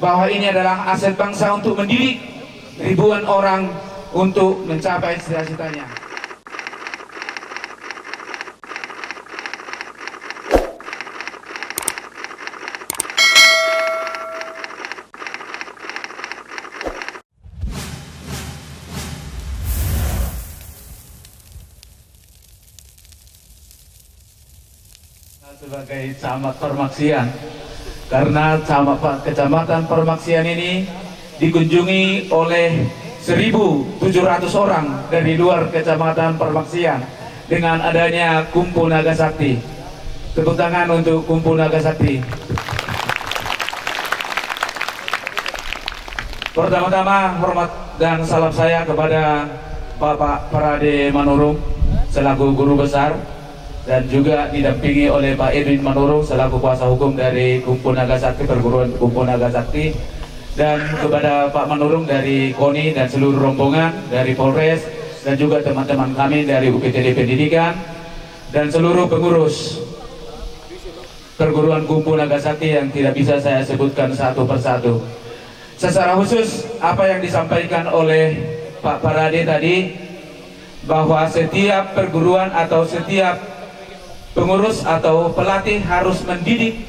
bahwa ini adalah aset bangsa untuk mendidik ribuan orang untuk mencapai cita-citanya. Sebagai camat Permaksian, karena kecamatan Permaksian ini dikunjungi oleh 1.700 orang dari luar kecamatan Permaksian dengan adanya Kumpul Naga Sakti. Tepuk tangan untuk Kumpul Naga Sakti. Pertama-tama hormat dan salam saya kepada Bapak Parade Manurung selaku guru besar, dan juga didampingi oleh Pak Edwin Manurung selaku kuasa hukum dari Kumpul Naga Sakti, perguruan Kumpul Naga Sakti, dan kepada Pak Manurung dari KONI dan seluruh rombongan dari Polres, dan juga teman-teman kami dari UPTD Pendidikan dan seluruh pengurus perguruan Kumpul Naga Sakti yang tidak bisa saya sebutkan satu persatu. Secara khusus apa yang disampaikan oleh Pak Parade tadi, bahwa setiap perguruan atau setiap pengurus atau pelatih harus mendidik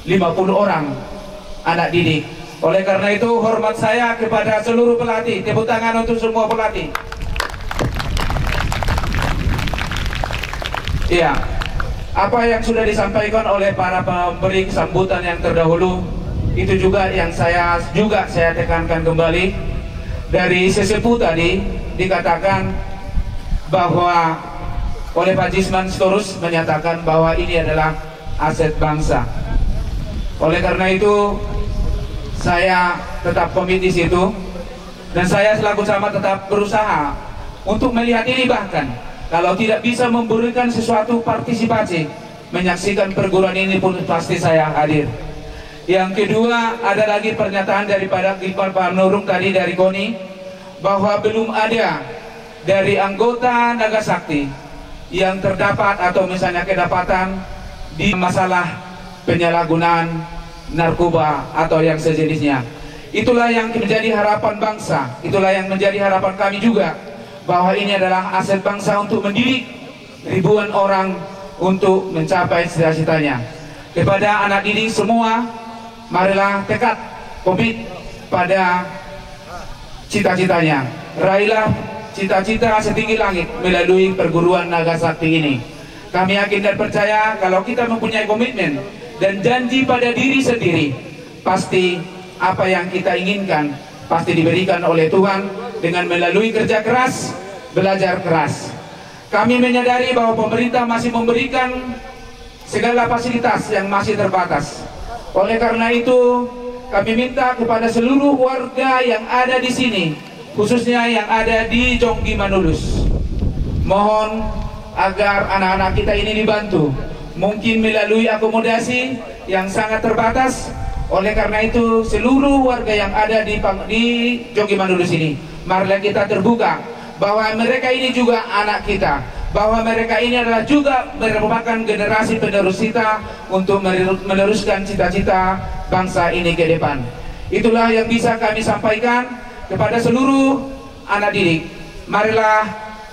50 orang anak didik. Oleh karena itu hormat saya kepada seluruh pelatih. Tepuk tangan untuk semua pelatih. Iya, apa yang sudah disampaikan oleh para pemberi sambutan yang terdahulu, itu juga yang saya tekankan kembali. Dari sesepuh tadi dikatakan bahwa oleh Pak Jisman Storus menyatakan bahwa ini adalah aset bangsa. Oleh karena itu saya tetap komit di situ, dan saya selaku camat tetap berusaha untuk melihat ini. Bahkan kalau tidak bisa memberikan sesuatu partisipasi menyaksikan perguruan ini pun pasti saya hadir. Yang kedua, ada lagi pernyataan daripada Pak Manurung tadi dari KONI, bahwa belum ada dari anggota Naga Sakti yang terdapat atau misalnya kedapatan di masalah penyalahgunaan narkoba atau yang sejenisnya. Itulah yang menjadi harapan bangsa, itulah yang menjadi harapan kami juga, bahwa ini adalah aset bangsa untuk mendidik ribuan orang untuk mencapai cita-citanya. Kepada anak didik semua, marilah tekad komit pada cita-citanya. Raihlah cita-cita setinggi langit melalui perguruan Naga Sakti ini. Kami yakin dan percaya kalau kita mempunyai komitmen dan janji pada diri sendiri, pasti apa yang kita inginkan pasti diberikan oleh Tuhan dengan melalui kerja keras, belajar keras. Kami menyadari bahwa pemerintah masih memberikan segala fasilitas yang masih terbatas. Oleh karena itu, kami minta kepada seluruh warga yang ada di sini, khususnya yang ada di Jonggi Manulus, mohon agar anak-anak kita ini dibantu, mungkin melalui akomodasi yang sangat terbatas. Oleh karena itu seluruh warga yang ada di Jonggi Manulus ini, marilah kita terbuka bahwa mereka ini juga anak kita, bahwa mereka ini adalah juga merupakan generasi penerus kita untuk meneruskan cita-cita bangsa ini ke depan. Itulah yang bisa kami sampaikan kepada seluruh anak didik. Marilah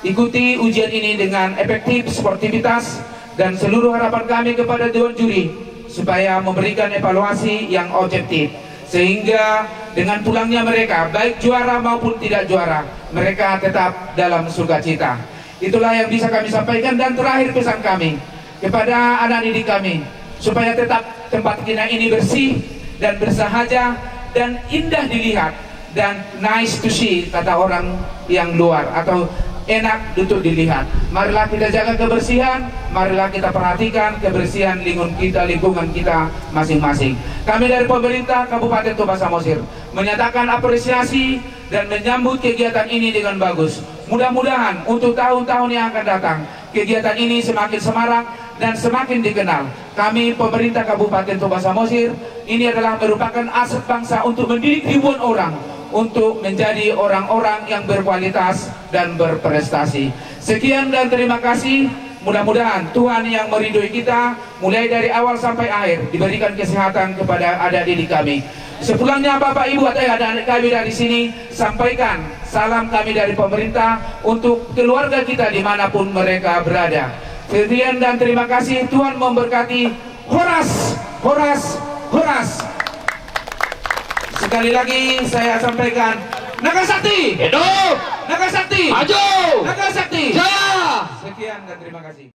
ikuti ujian ini dengan efektif, sportivitas, dan seluruh harapan kami kepada Dewan Juri supaya memberikan evaluasi yang objektif, sehingga dengan pulangnya mereka, baik juara maupun tidak juara, mereka tetap dalam sukacita. Itulah yang bisa kami sampaikan. Dan terakhir pesan kami kepada anak didik kami, supaya tetap tempat kita ini bersih dan bersahaja dan indah dilihat, dan nice to see kata orang yang luar, atau enak untuk dilihat. Marilah kita jaga kebersihan, marilah kita perhatikan kebersihan lingkungan kita masing-masing. Kami dari pemerintah Kabupaten Toba Samosir menyatakan apresiasi dan menyambut kegiatan ini dengan bagus. Mudah-mudahan untuk tahun-tahun yang akan datang, kegiatan ini semakin semarak dan semakin dikenal. Kami pemerintah Kabupaten Toba Samosir ini adalah merupakan aset bangsa untuk mendidik ribuan orang untuk menjadi orang-orang yang berkualitas dan berprestasi. Sekian dan terima kasih. Mudah-mudahan Tuhan yang meridhoi kita mulai dari awal sampai akhir, diberikan kesehatan kepada adik-adik kami. Sepulangnya Bapak Ibu atau adik-adik kami dari sini, sampaikan salam kami dari pemerintah untuk keluarga kita dimanapun mereka berada. Sekian dan terima kasih. Tuhan memberkati. Horas, horas, horas. Sekali lagi saya sampaikan, Nagasakti Hidup! Nagasakti Maju! Nagasakti Jaya! Sekian dan terima kasih.